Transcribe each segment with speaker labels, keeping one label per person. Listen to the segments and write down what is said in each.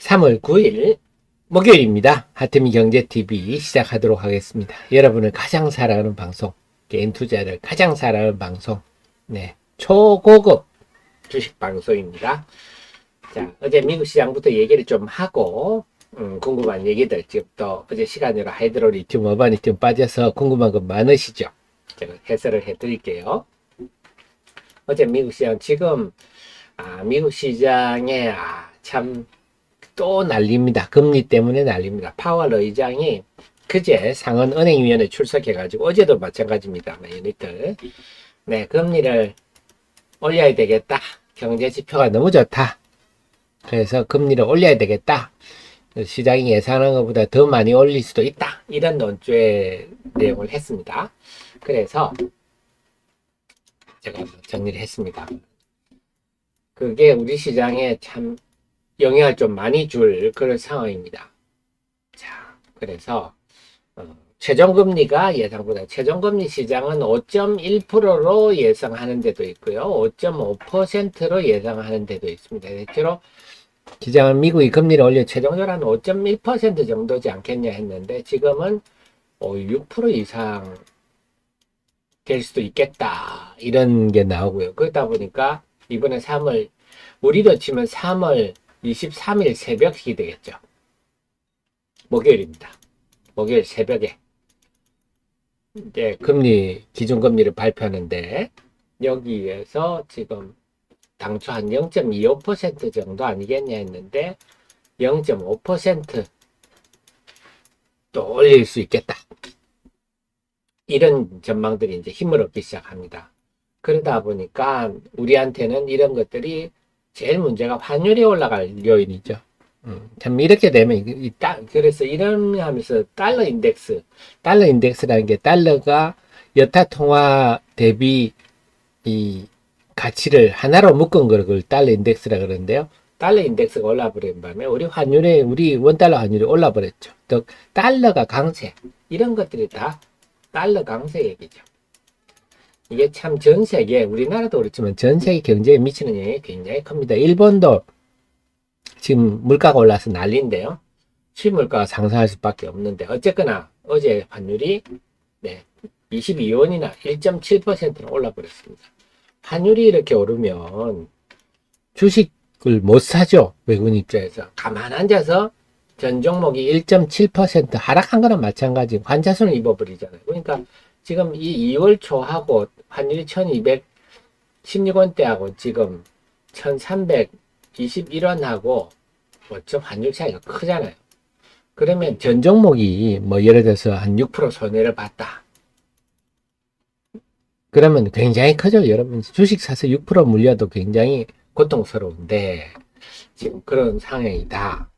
Speaker 1: 3월 9일 목요일입니다. 하트미 경제TV 시작하도록 하겠습니다. 여러분을 가장 사랑하는 방송, 개인 투자를 가장 사랑하는 방송, 초고급 주식 방송입니다. 자, 어제 미국 시장부터 얘기를 좀 하고, 궁금한 얘기들, 지금부터 어제 시간으로 하이드로 리튬, 어바니튬 빠져서 궁금한 거 많으시죠? 제가 해설을 해드릴게요. 어제 미국 시장, 지금, 미국 시장에, 참, 또 난립니다. 금리 때문에 난립니다. 파월 의장이 그제 상원은행위원회 출석해가지고, 어제도 마찬가지입니다. 유닛들. 금리를 올려야 되겠다. 경제 지표가 너무 좋다. 그래서 금리를 올려야 되겠다. 시장이 예상한 것보다 더 많이 올릴 수도 있다. 이런 논조의 내용을 했습니다. 그래서 제가 정리를 했습니다. 그게 우리 시장에 참 영향을 좀 많이 줄 그런 상황입니다. 자, 그래서 최종금리가 예상보다 최종금리 시장은 5.1%로 예상하는 데도 있고요. 5.5%로 예상하는 데도 있습니다. 대체로 시장은 미국이 금리를 올려 최종적으로 한 5.1% 정도지 않겠냐 했는데 지금은 6% 이상 될 수도 있겠다. 이런 게 나오고요. 그러다 보니까 이번에 3월, 우리로 치면 3월 23일 새벽이 되겠죠. 목요일입니다. 목요일 새벽에 이제 기준금리를 발표하는데 여기에서 지금 당초 한 0.25% 정도 아니겠냐 했는데 0.5% 또 올릴 수 있겠다. 이런 전망들이 이제 힘을 얻기 시작합니다. 그러다 보니까 우리한테는 이런 것들이 제일 문제가 환율이 올라갈 요인이죠. 참 이렇게 되면 그래서 이런 하면서 달러 인덱스라는 게 달러가 여타 통화 대비 이 가치를 하나로 묶은 걸 그걸 달러 인덱스라 그러는데요. 달러 인덱스가 올라버린 밤에 우리 원달러 환율이 올라버렸죠. 또 달러가 강세, 이런 것들이 다 달러 강세 얘기죠. 이게 참 전 세계, 우리나라도 그렇지만 전 세계 경제에 미치는 영향이 굉장히 큽니다. 일본도 지금 물가가 올라서 난리인데요. 수입 물가가 상승할 수밖에 없는데 어쨌거나 어제 환율이 22원이나 1.7%는 올라버렸습니다. 환율이 이렇게 오르면 주식을 못 사죠. 외국인 입장에서. 가만 앉아서 전 종목이 1.7% 하락한 거나 마찬가지 환자손을 입어버리잖아요. 그러니까 지금 이 2월 초하고 환율이 1216원대하고 지금 1321원하고 좀 환율 차이가 크잖아요. 그러면 전 종목이 예를 들어서 한 6% 손해를 봤다. 그러면 굉장히 크죠. 여러분 주식 사서 6% 물려도 굉장히 고통스러운데 지금 그런 상황이다.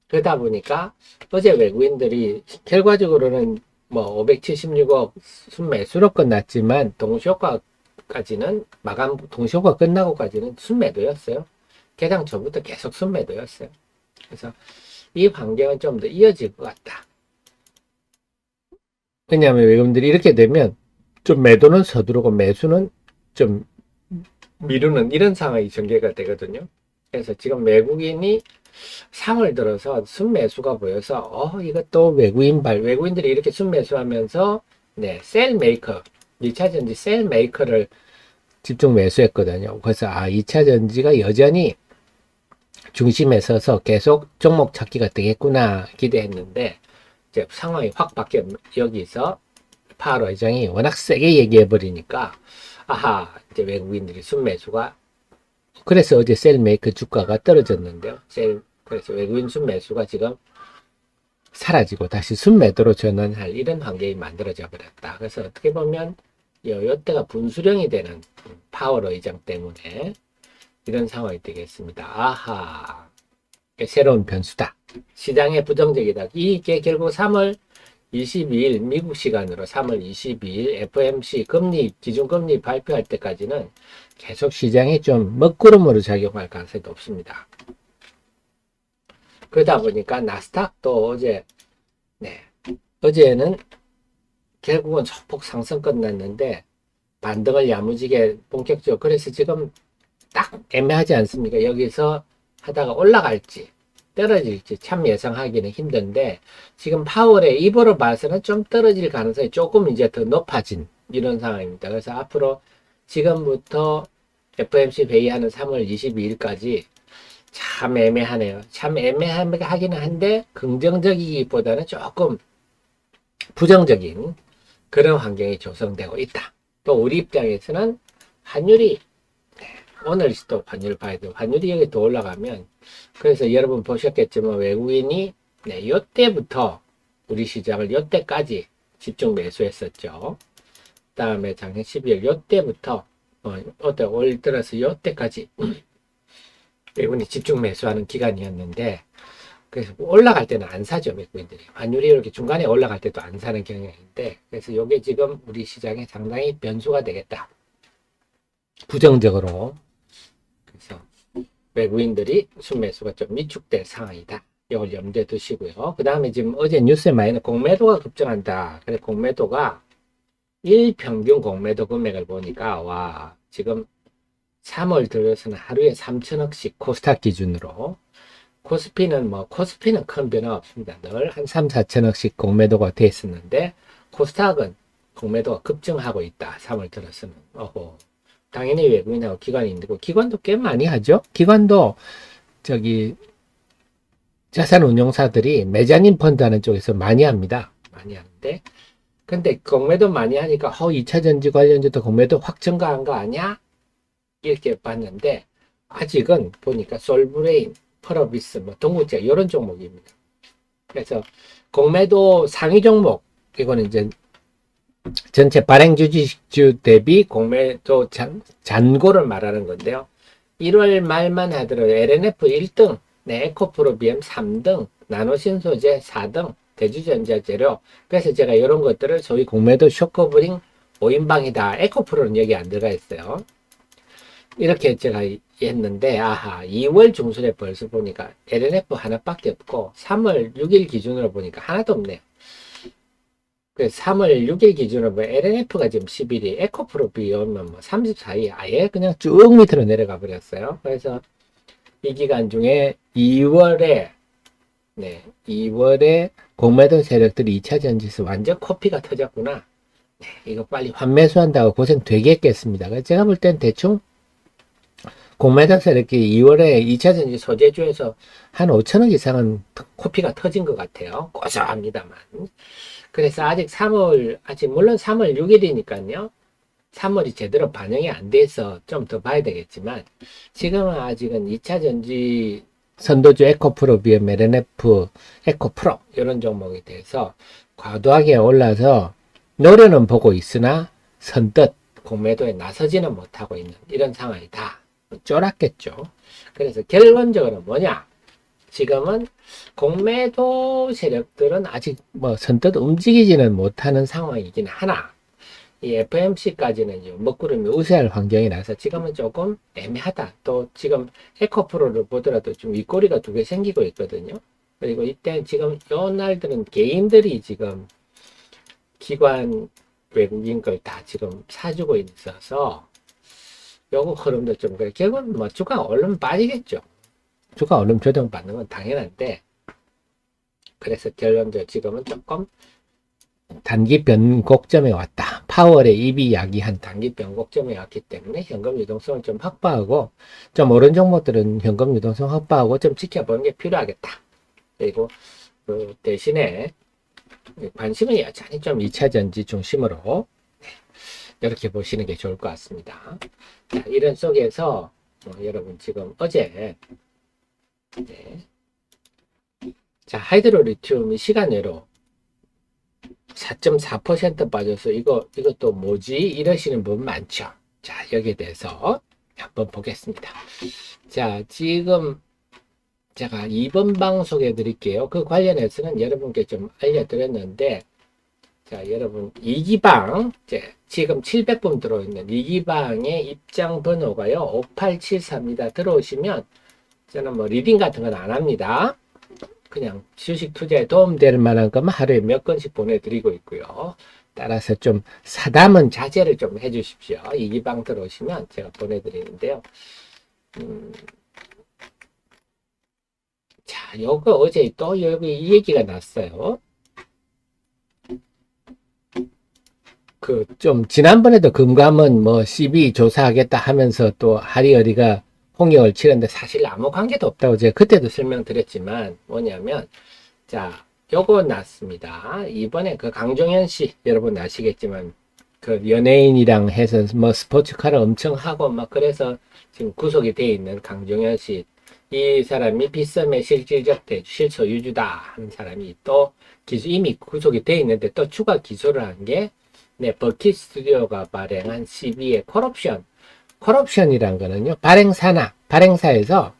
Speaker 1: 그러다 보니까 어제 외국인들이 결과적으로는 576억 순매수로 끝났지만 동시효과까지는 동시효과 끝나고까지는 순매도였어요. 개장 전부터 계속 순매도였어요. 그래서 이 환경은 좀 더 이어질 것 같다. 왜냐하면 외국인들이 이렇게 되면 좀 매도는 서두르고 매수는 좀 미루는 이런 상황이 전개가 되거든요. 그래서 지금 외국인이 3월 들어서 순매수가 보여서 이것도 외국인들이 이렇게 순매수하면서 셀메이커 2차전지 셀메이커를 집중 매수했거든요. 그래서 2차전지가 여전히 중심에 서서 계속 종목 찾기가 되겠구나 기대했는데 이제 상황이 확 바뀌어 여기서 파월 의장이 워낙 세게 얘기해 버리니까 이제 외국인들이 순매수가 그래서 어제 셀메이커 주가가 떨어졌는데요. 그래서 외국인 순매수가 지금 사라지고 다시 순매도로 전환할 이런 환경이 만들어져 버렸다. 그래서 어떻게 보면 이때가 분수령이 되는 파월 의장 때문에 이런 상황이 되겠습니다. 새로운 변수다. 시장에 부정적이다. 이게 결국 3월 22일 미국 시간으로 3월 22일 FOMC 기준금리 발표할 때까지는 계속 시장이 좀 먹구름으로 작용할 가능성이 높습니다. 그러다 보니까 나스닥도 어제는 결국은 소폭 상승 끝났는데 반등을 야무지게 본격적으로 그래서 지금 딱 애매하지 않습니까? 여기서 하다가 올라갈지 떨어질지 참 예상하기는 힘든데, 지금 파월의 입으로 봐서는 좀 떨어질 가능성이 조금 이제 더 높아진 이런 상황입니다. 그래서 앞으로 지금부터 FOMC 회의하는 3월 22일까지 참 애매하네요. 참 애매하기는 한데, 긍정적이기보다는 조금 부정적인 그런 환경이 조성되고 있다. 또 우리 입장에서는 환율이, 오늘 또 환율 봐야 돼요. 환율이 여기 더 올라가면, 그래서 여러분 보셨겠지만 외국인이 요때부터 우리 시장을 요때까지 집중 매수했었죠. 그 다음에 작년 12월 요때부터 올 들어서 요때까지 외국인이 집중 매수하는 기간이었는데, 그래서 올라갈 때는 안 사죠, 외국인들이. 환율이 이렇게 중간에 올라갈 때도 안 사는 경향인데, 그래서 이게 지금 우리 시장에 상당히 변수가 되겠다. 부정적으로. 그래서 외국인들이 순매수가 좀 위축될 상황이다. 이걸 염두에 두시고요. 그 다음에 지금 어제 뉴스에 많이 공매도가 급증한다. 그래서 공매도가 일평균 공매도 금액을 보니까, 와, 지금 3월 들어서는 하루에 3천억씩 코스닥 기준으로, 코스피는 코스피는 큰 변화 없습니다. 늘 한 3, 4천억씩 공매도가 돼 있었는데, 코스닥은 공매도가 급증하고 있다. 3월 들어서는. 당연히 외국인하고 기관이 있는데, 기관도 꽤 많이 하죠. 기관도 자산운용사들이 메자닌 펀드 하는 쪽에서 많이 합니다. 많이 하는데, 근데 공매도 많이 하니까 2차전지 관련주도 공매도 확 증가한 거 아니야? 이렇게 봤는데, 아직은 보니까 솔브레인, 펄어비스, 동국제 이런 종목입니다. 그래서 공매도 상위 종목, 이거는 이제 전체 발행 주식주 대비 공매도 잔고를 말하는 건데요. 1월 말만 하더라도 LNF 1등, 에코프로비엠 3등, 나노신소재 4등, 대주전자재료. 그래서 제가 이런 것들을 소위 공매도 쇼커브링 5인방이다. 에코프로는 여기 안 들어가 있어요. 이렇게 제가 했는데, 2월 중순에 벌써 보니까 LNF 하나밖에 없고 3월 6일 기준으로 보니까 하나도 없네요. 그래서 3월 6일 기준으로 보면 LNF가 지금 11위, 에코프로비오면 34위, 아예 그냥 쭉 밑으로 내려가 버렸어요. 그래서 이 기간 중에 2월에 공매도 세력들이 2차 전지에서 완전 코피가 터졌구나. 이거 빨리 환매수한다고 고생 되겠겠습니다. 그래서 제가 볼 땐 대충 공매도 세력이 2월에 2차 전지 소재주에서 한 5천억 이상은 코피가 터진 것 같아요. 고소합니다만. 그래서 물론 3월 6일이니까요. 3월이 제대로 반영이 안 돼서 좀 더 봐야 되겠지만, 지금은 아직은 2차 전지 선도주 에코프로 비엠 LNF, 에코프로 이런 종목에 대해서 과도하게 올라서 노려는 보고 있으나 선뜻 공매도에 나서지는 못하고 있는 이런 상황이다. 쫄았겠죠. 그래서 결론적으로 뭐냐? 지금은 공매도 세력들은 아직 선뜻 움직이지는 못하는 상황이긴 하나, 이 FMC까지는 먹구름이 우세할 환경이라서 지금은 조금 애매하다. 또 지금 에코프로를 보더라도 좀 윗꼬리가 두 개 생기고 있거든요. 그리고 이때 지금 요 날들은 개인들이 지금 기관 외국인 걸 다 지금 사주고 있어서 요거 흐름도 좀 그래. 결국은 주가 얼른 빠지겠죠. 주가 얼른 조정받는 건 당연한데, 그래서 결론적으로 지금은 조금 단기 변곡점에 왔다. 파월의 입이 야기한 단기 변곡점에 왔기 때문에 현금 유동성을 좀 확보하고, 좀 오른 종목들은 현금 유동성 확보하고 좀 지켜보는 게 필요하겠다. 그리고 그 대신에 관심은 여전히 좀 2차 전지 중심으로 이렇게 보시는 게 좋을 것 같습니다. 자, 이런 속에서 여러분 지금 어제 자, 하이드로 리튬이 시간외로 4.4% 빠져서 이것도 뭐지? 이러시는 분 많죠. 자, 여기에 대해서 한번 보겠습니다. 자, 지금 제가 2번 방 소개해 드릴게요. 그 관련해서는 여러분께 좀 알려드렸는데, 자, 여러분 2기방, 지금 700분 들어있는 2기방의 입장 번호가요 5874입니다. 들어오시면 저는 리딩 같은 건 안 합니다. 그냥 주식 투자에 도움될 만한 것만 하루에 몇 건씩 보내드리고 있고요. 따라서 좀 사담은 자제를 좀 해주십시오. 2기방 들어오시면 제가 보내드리는데요. 자, 요거 어제 또 여기 이 얘기가 났어요. 그 좀 지난번에도 금감원 뭐 CB 조사하겠다 하면서 또 하리어리가 홍역을 치는데 사실 아무 관계도 없다고 제가 그때도 설명드렸지만 뭐냐면 자, 요거 났습니다. 이번에 그 강종현 씨 여러분 아시겠지만 그 연예인이랑 해서 뭐 스포츠카를 엄청 하고 막 그래서 지금 구속이 돼 있는 강종현 씨. 이 사람이 빗썸의 실질적 대주 실소유주다 하는 사람이 또 이미 구속이 돼 있는데 또 추가 기소를 한 게 네, 버킷 스튜디오가 발행한 CB의 콜옵션. 콜옵션이란 거는요, 발행사에서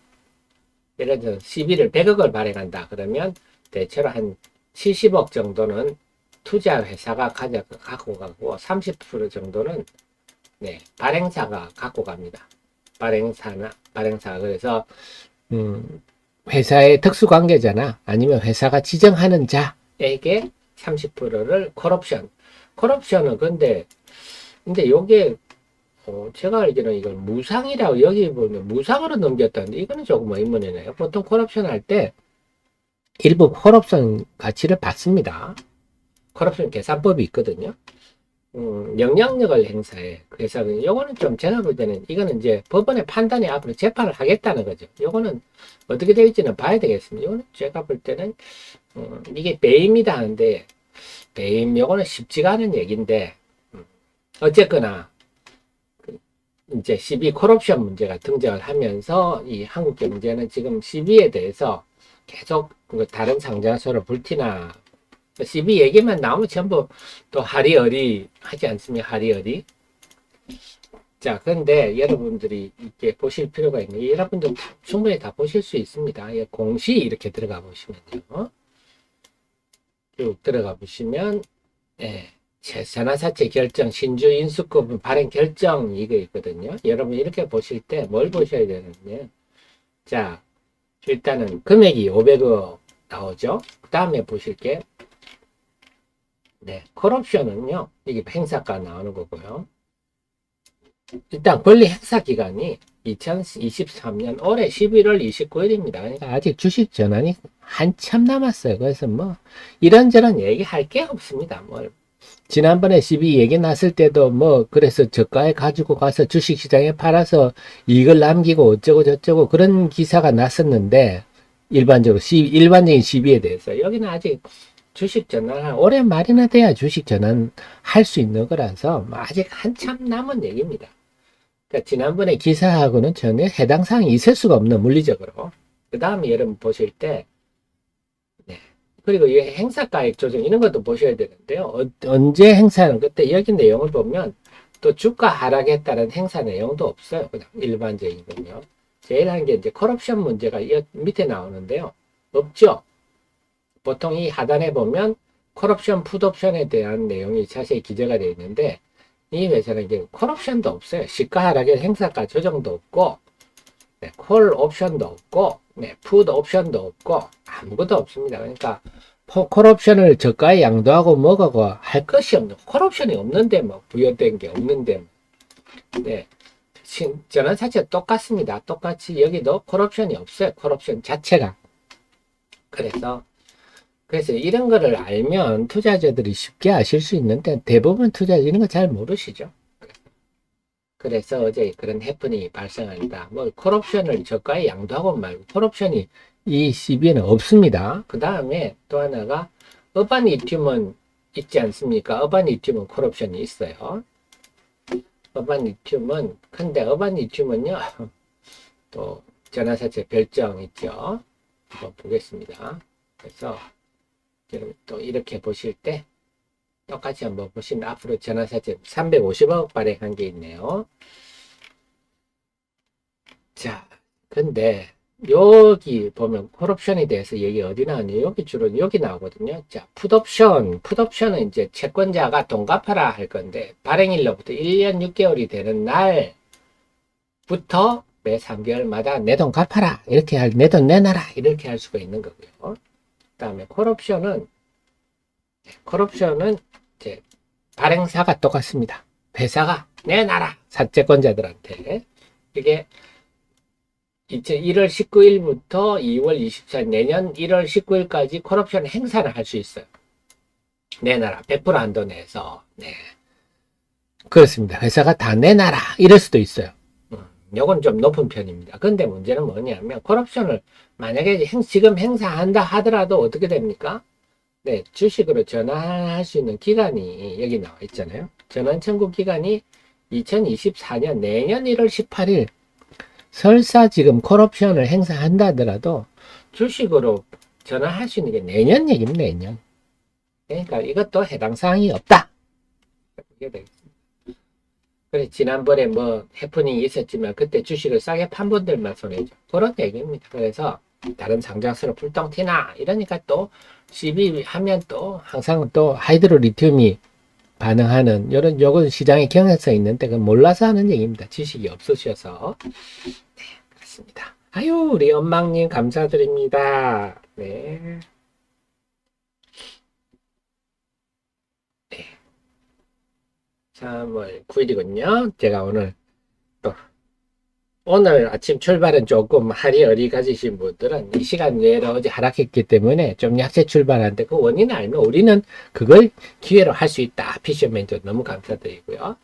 Speaker 1: 예를 들어 CB를 100억을 발행한다. 그러면 대체로 한 70억 정도는 투자 회사가 갖고 가고 30% 정도는 네, 발행사가 갖고 갑니다. 발행사가 그래서 회사의 특수관계자나 아니면 회사가 지정하는 자에게 30%를 콜옵션은 근데 요게 제가 알기로는 이걸 무상이라고 여기 보면 무상으로 넘겼다는데 이거는 조금 의문이네요. 보통 콜옵션 할 때 일부 콜옵션 가치를 받습니다. 콜옵션 계산법이 있거든요. 영향력을 행사해. 그래서 요거는 좀 제가 볼 때는 이거는 이제 법원의 판단이 앞으로 재판을 하겠다는 거죠. 요거는 어떻게 될지는 봐야 되겠습니다. 요거는 제가 볼 때는 이게 배임이다 하는데 배임 요거는 쉽지가 않은 얘기인데 어쨌거나 이제 CB 콜옵션 문제가 등장을 하면서 이 한국경제는 지금 CB에 대해서 계속 다른 상장소를 불티나 CB 얘기만 나오면 전부 또 하리어리 하지 않습니까? 하리어리. 자, 근데 여러분들이 이렇게 보실 필요가 있는 게 여러분들 충분히 다 보실 수 있습니다. 공시 이렇게 들어가 보시면요. 쭉 들어가 보시면 전환사채 결정, 신주 인수권 발행 결정 이거 있거든요. 여러분 이렇게 보실 때 뭘 보셔야 되는데 자, 일단은 금액이 500억 나오죠. 그 다음에 보실 게 네, 콜옵션은요. 이게 행사가 나오는 거고요. 일단 권리 행사 기간이 2023년 올해 11월 29일입니다. 그러니까 아직 주식 전환이 한참 남았어요. 그래서 뭐 이런저런 얘기할 게 없습니다. 뭐 지난번에 CB 얘기 났을 때도 뭐 그래서 저가에 가지고 가서 주식시장에 팔아서 이익을 남기고 어쩌고 저쩌고 그런 기사가 났었는데 일반적인 CB에 대해서 여기는 아직 주식 전환 올해 말이나 돼야 주식 전환 할 수 있는 거라서 아직 한참 남은 얘기입니다. 그러니까 지난번에 기사하고는 전혀 해당 사항이 있을 수가 없는 물리적으로. 그 다음에 여러분 보실 때 네. 그리고 이 행사가액 조정 이런 것도 보셔야 되는데요. 언제 행사하는 그때 여기 내용을 보면 또 주가 하락에 따른 행사 내용도 없어요. 그냥 일반적인 건요. 제일 한 게 이제 콜옵션 문제가 밑에 나오는데요. 없죠. 보통 이 하단에 보면 콜옵션, 풋옵션에 대한 내용이 자세히 기재가 되어 있는데 이 회사는 이제 콜옵션도 없어요. 시가 하락의 행사가 조정도 없고 네, 콜 옵션도 없고 네, 풋 옵션도 없고 아무것도 없습니다. 그러니까 콜옵션을 저가에 양도하고 뭐가고 할 것이 없는 콜옵션이 없는데 뭐 부여된 게 없는데 뭐. 네. 전환사채 똑같습니다. 똑같이 여기도 콜옵션이 없어요. 콜옵션 자체가. 그래서 이런 거를 알면 투자자들이 쉽게 아실 수 있는데 대부분 투자자 이런 거 잘 모르시죠. 그래서 어제 그런 해프닝이 발생한다. 뭐 콜옵션을 저가에 양도하고 말고 콜옵션이 이 CB에는 없습니다. 그 다음에 또 하나가 어바니튬은 있지 않습니까? 어바니튬은 콜옵션이 있어요. 어바니튬은 근데 어바니튬은요 또 전환사채 별정 있죠. 한번 보겠습니다. 그래서 또 이렇게 보실 때 똑같이 한번 보시면 앞으로 전환사채 350억 발행한 게 있네요. 자, 근데 여기 보면 콜옵션에 대해서 얘기 어디 나오냐? 여기 주로 여기 나오거든요. 자, 풋옵션은 이제 채권자가 돈 갚아라 할 건데 발행일로부터 1년 6개월이 되는 날부터 매 3개월마다 내 돈 갚아라 이렇게 내 돈 내놔라 이렇게 할 수가 있는 거고요. 그다음에 콜옵션은 이제 발행사가 똑같습니다. 회사가 내놔라 사채권자들한테 이게 1월 19일부터 2월 24일 내년 1월 19일까지 콜옵션 행사를 할 수 있어요. 내놔라. 100% 한도 내에서. 네. 그렇습니다. 회사가 다 내놔라. 이럴 수도 있어요. 요건 좀 높은 편입니다. 근데 문제는 뭐냐면 콜옵션을 만약에 지금 행사한다 하더라도 어떻게 됩니까? 네, 주식으로 전환할 수 있는 기간이 여기 나와 있잖아요. 전환 청구 기간이 2024년 내년 1월 18일. 설사 지금 콜옵션을 행사한다 하더라도 주식으로 전환할 수 있는 게 내년 얘기입니다. 내년. 그러니까 이것도 해당 사항이 없다. 그게 되겠습니다. 그래, 지난번에 뭐 해프닝이 있었지만 그때 주식을 싸게 판 분들만 손해죠. 그런 얘기입니다. 그래서 다른 상장사로 불똥 튀나 이러니까 또 CB 하면 또 항상 또 하이드로 리튬이 반응하는 요건 시장에 경향성 있는데 그건 몰라서 하는 얘기입니다. 지식이 없으셔서. 네, 그렇습니다. 아유, 우리 엄망님 감사드립니다. 네. 3월 9일이군요. 제가 오늘 아침 출발은 조금 할이 어리가지신 분들은 이 시간 내로 어제 하락했기 때문에 좀 약세 출발하는데 그 원인을 알면 우리는 그걸 기회로 할 수 있다. 피셔맨도 너무 감사드리고요.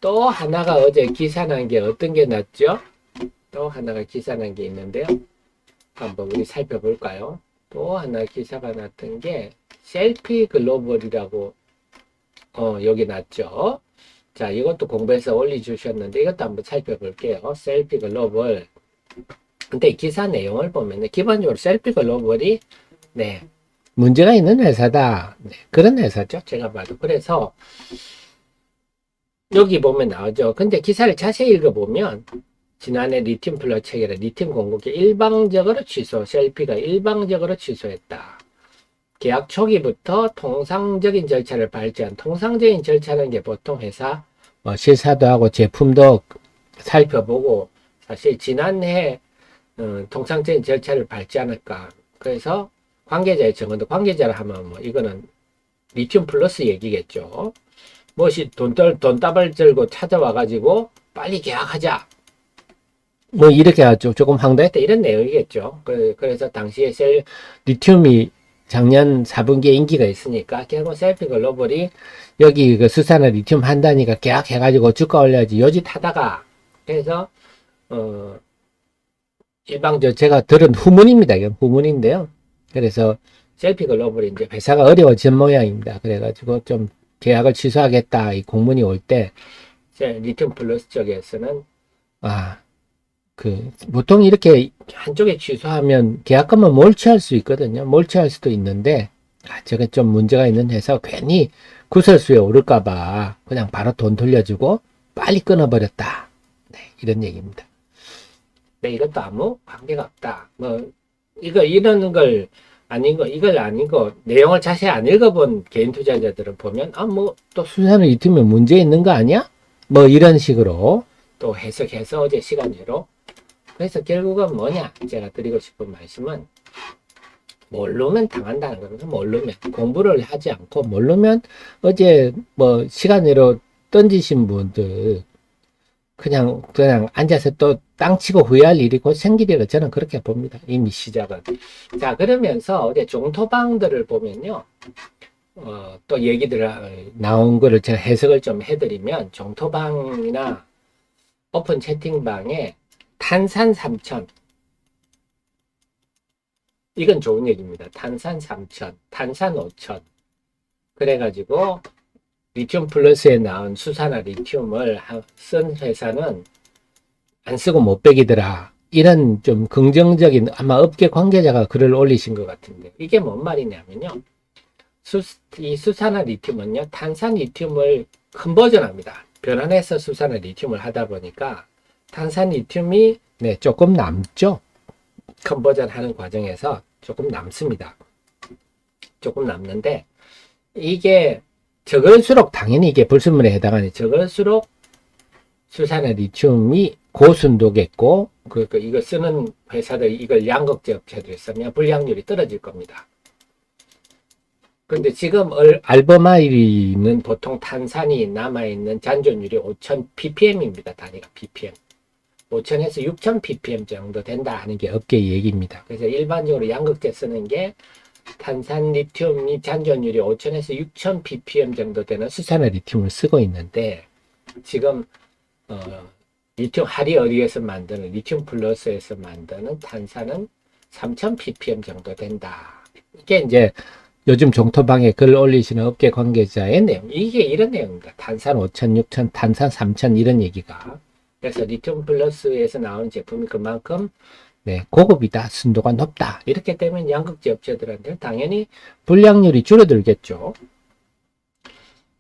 Speaker 1: 또 하나가 어제 기사 난 게 어떤 게 났죠? 또 하나가 기사 난 게 있는데요. 한번 우리 살펴볼까요? 또 하나 기사가 났던 게 셀피 글로벌이라고 여기 났죠. 자, 이것도 공부해서 올려주셨는데 이것도 한번 살펴볼게요. 셀피 글로벌. 근데 기사 내용을 보면 기본적으로 셀피 글로벌이 네, 문제가 있는 회사다. 네, 그런 회사죠. 제가 봐도. 그래서 여기 보면 나오죠. 근데 기사를 자세히 읽어보면 지난해 리튬 플러 체결에 리튬 공급이 일방적으로 취소, 셀피가 일방적으로 취소했다. 계약 초기부터 통상적인 절차를 밟지 통상적인 절차는 게 보통 회사 실사도 하고 제품도 살펴보고 사실 지난해 통상적인 절차를 밟지 않을까. 그래서 관계자의 증언도 관계자를 하면 뭐 이거는 리튬 플러스 얘기겠죠. 무엇이 돈 따발 들고 찾아와 가지고 빨리 계약하자. 뭐 이렇게 아주 조금 황당했다 이런 내용이겠죠. 그래서 당시에 리튬이 작년 4분기에 인기가 있으니까 결국 셀피 글로벌이 여기 그 수산화 리튬 한다니까 계약해가지고 주가 올려야지 요짓 하다가 그래서 일방적으로 제가 들은 후문입니다. 이건 후문인데요. 그래서 셀피 글로벌이 이제 회사가 어려워진 모양입니다. 그래가지고 좀 계약을 취소하겠다 이 공문이 올 때 리튬 플러스 쪽에서는 보통 이렇게 한쪽에 취소하면 계약금은 몰취할 수 있거든요. 몰취할 수도 있는데, 저게 좀 문제가 있는 회사 괜히 구설수에 오를까봐 그냥 바로 돈 돌려주고 빨리 끊어버렸다. 네, 이런 얘기입니다. 네, 이것도 아무 관계가 없다. 이런 걸 이걸 아니고, 내용을 자세히 안 읽어본 개인 투자자들은 보면, 또 수산을 이틀면 문제 있는 거 아니야? 이런 식으로 또 해석해서 어제 시간제로 그래서 결국은 뭐냐? 제가 드리고 싶은 말씀은 모르면 당한다는 거면서 모르면 공부를 하지 않고 모르면 어제 시간으로 던지신 분들 그냥 앉아서 또 땅치고 후회할 일이 곧 생기리라 저는 그렇게 봅니다. 이미 시작은. 자, 그러면서 어제 종토방들을 보면요. 또 얘기들 나온 거를 제가 해석을 좀 해드리면 종토방이나 오픈 채팅방에 탄산 3000 이건 좋은 얘기입니다. 탄산 3000 탄산 5000 그래가지고 리튬 플러스에 나온 수산화 리튬을 쓴 회사는 안 쓰고 못 빼기더라. 이런 좀 긍정적인 아마 업계 관계자가 글을 올리신 것 같은데 이게 뭔 말이냐면요. 이 수산화 리튬은요. 탄산 리튬을 컨버전합니다. 변환해서 수산화 리튬을 하다 보니까 탄산 리튬이 조금 남죠. 컨버전 하는 과정에서 조금 남습니다. 조금 남는데 이게 적을수록 당연히 이게 불순물에 해당하는 적을수록 수산화 리튬이 고순도겠고 그러니까 이거 쓰는 회사들 이걸 양극재 업체들이 쓰면 불량률이 떨어질 겁니다. 근데 지금 알버마일은 보통 탄산이 남아있는 잔존율이 5000 ppm입니다. 단위가 ppm. 5,000에서 6,000 ppm 정도 된다 하는 게 업계 얘기입니다. 그래서 일반적으로 양극재 쓰는 게 탄산 리튬이 잔존율이 5,000에서 6,000 ppm 정도 되는 수산화 리튬을 쓰고 있는데 지금 리튬 하리어리에서 만드는 리튬 플러스에서 만드는 탄산은 3,000 ppm 정도 된다. 이게 이제 요즘 종토방에 글 올리시는 업계 관계자의 내용. 이게 이런 내용입니다. 탄산 5,000, 6,000, 탄산 3,000 이런 얘기가. 그래서 리튬 플러스에서 나오는 제품이 그만큼 네, 고급이다, 순도가 높다. 이렇게 되면 양극재 업체들한테 당연히 불량률이 줄어들겠죠.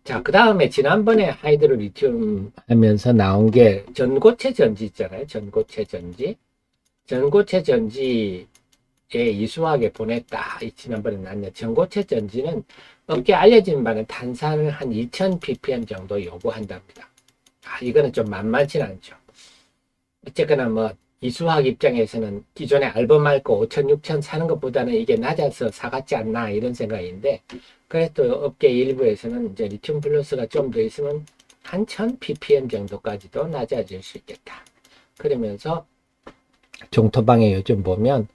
Speaker 1: 자, 그 다음에 지난번에 하이드로 리튬 하면서 나온 게 전고체 전지 있잖아요. 전고체 전지. 전고체 전지에 이수하게 보냈다. 지난번에 나왔네. 전고체 전지는 업계 알려진 바는 탄산을 한 2000 ppm 정도 요구한답니다. 이거는 좀 만만치 않죠. 어쨌거나 뭐 이수학 입장에서는 기존에 알범알고 5,000, 6,000 사는 것보다는 이게 낮아서 사갔지 않나 이런 생각인데 그래도 업계 일부에서는 이제 리튬 플러스가 좀 더 있으면 한 1000 ppm 정도까지도 낮아질 수 있겠다. 그러면서 종토방에 요즘 보면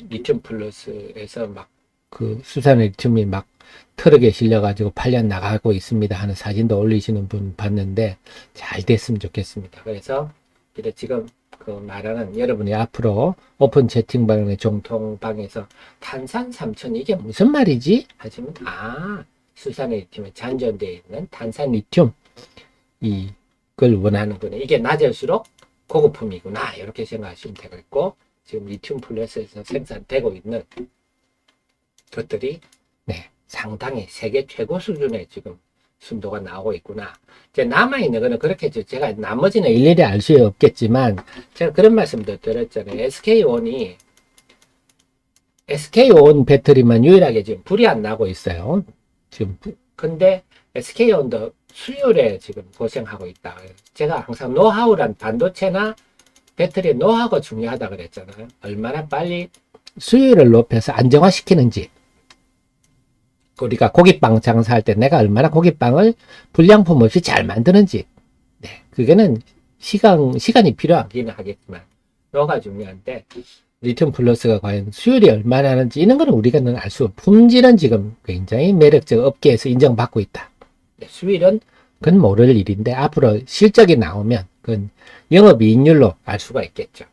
Speaker 1: 리튬 플러스에서 막 그 수산 리튬이 막 트럭에 실려가지고 팔려 나가고 있습니다 하는 사진도 올리시는 분 봤는데 잘 됐으면 좋겠습니다. 그래서 지금 그 말하는 여러분이 앞으로 오픈 채팅방의 종통방에서 탄산 3,000 이게 무슨 말이지? 하시면 수산 리튬에 잔존되어 있는 탄산 리튬 이걸 원하는구나. 이게 낮을수록 고급품이구나. 이렇게 생각하시면 되겠고 지금 리튬 플러스에서 생산되고 있는 것들이 상당히 세계 최고 수준의 지금 순도가 나오고 있구나. 이제 남아있는 거는 그렇게 제가 나머지는 일일이 알 수 없겠지만 제가 그런 말씀도 드렸잖아요. SK온 배터리만 유일하게 지금 불이 안 나고 있어요. 지금 근데 SK온도 수율에 지금 고생하고 있다. 제가 항상 노하우란 반도체나 배터리의 노하우가 중요하다 그랬잖아요. 얼마나 빨리 수율을 높여서 안정화시키는지. 우리가 고깃빵 장사할 때 내가 얼마나 고깃빵을 불량품 없이 잘 만드는지. 그게는 시간이 필요하기는 하겠지만, 너가 중요한데, 리튬 플러스가 과연 수율이 얼마나 하는지, 이런 거는 우리가는 알 수 없고, 품질은 지금 굉장히 매력적 업계에서 인정받고 있다. 수율은 그건 모를 일인데, 앞으로 실적이 나오면, 그건 영업이익률로 알 수가 있겠죠.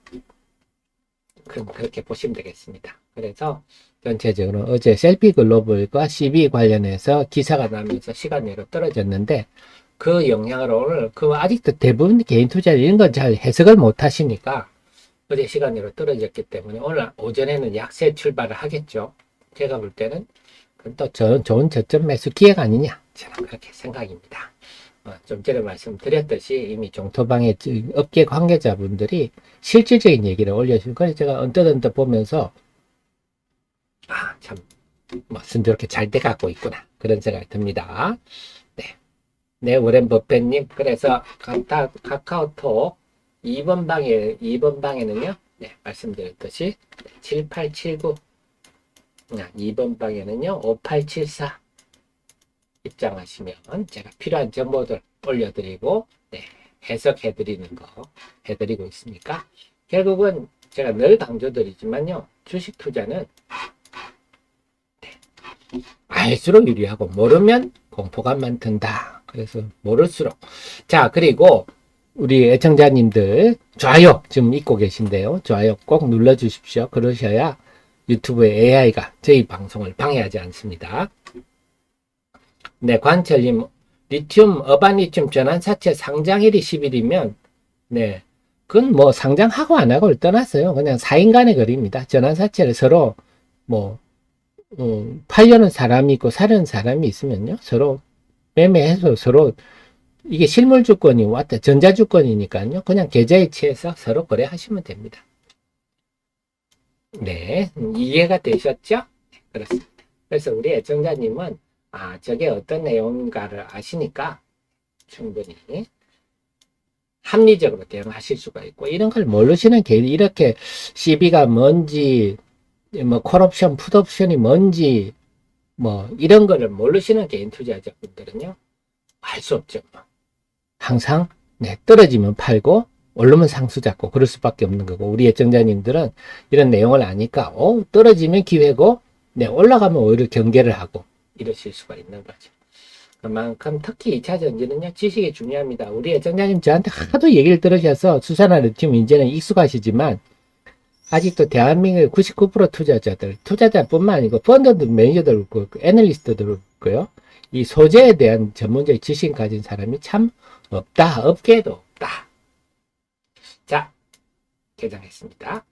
Speaker 1: 그럼 그렇게 보시면 되겠습니다. 그래서, 전체적으로 어제 셀피 글로벌과 CB 관련해서 기사가 나면서 시간으로 떨어졌는데 그 영향으로 오늘 아직도 대부분 개인 투자 이런 건 잘 해석을 못 하시니까 어제 시간으로 떨어졌기 때문에 오늘 오전에는 약세 출발을 하겠죠. 제가 볼 때는 그건 또 좋은 저점 매수 기회가 아니냐 저는 그렇게 생각입니다. 좀 전에 말씀드렸듯이 이미 종토방의 업계 관계자분들이 실질적인 얘기를 올려주시고 그래서 제가 언뜻 보면서 참, 순조롭게 잘 돼가고 있구나. 그런 생각이 듭니다. 네, 워렌 버핏님. 그래서 카카오톡 2번 방에는요, 말씀드렸듯이 7879. 2번 방에는요, 5874. 입장하시면 제가 필요한 정보들 올려드리고, 해석해드리는 거 해드리고 있으니까, 결국은 제가 늘 강조드리지만요, 주식 투자는 알수록 유리하고 모르면 공포감만 든다. 그래서 모를수록 그리고 우리 애청자님들 좋아요 지금 잊고 계신데요. 좋아요 꼭 눌러주십시오. 그러셔야 유튜브에 AI가 저희 방송을 방해하지 않습니다. 관철님 리튬 어반리튬 전환사채 상장일이 10일이면 그건 뭐 상장하고 안 하고를 떠났어요. 그냥 사인간의 거리입니다. 전환사채를 서로 팔려는 사람이 있고 사려는 사람이 있으면요. 서로 매매해서 서로 이게 실물주권이 왔다. 전자주권이니까요. 그냥 계좌이체해서 서로 거래하시면 됩니다. 이해가 되셨죠? 그렇습니다. 그래서 우리 애청자님은 저게 어떤 내용인가를 아시니까 충분히 합리적으로 대응하실 수가 있고 이런 걸 모르시는 개인 이렇게 CB가 뭔지 콜옵션, 풋옵션이 뭔지, 이런 거를 모르시는 개인 투자자분들은요, 알 수 없죠. 항상, 떨어지면 팔고, 오르면 상수 잡고 그럴 수밖에 없는 거고, 우리 애청자님들은 이런 내용을 아니까 떨어지면 기회고 네, 올라가면 오히려 경계를 하고 이러실 수가 있는 거죠. 그만큼 특히 2차 전지는요, 지식이 중요합니다. 우리 애청자님 저한테 하도 얘기를 들으셔서 수산화 리튬 이제는 익숙하시지만 아직도 대한민국의 99% 투자자뿐만 아니고 펀드들, 매니저들 있고 애널리스트들 있고요. 이 소재에 대한 전문적인 지식 가진 사람이 참 없다. 업계에도 없다. 자, 개장했습니다.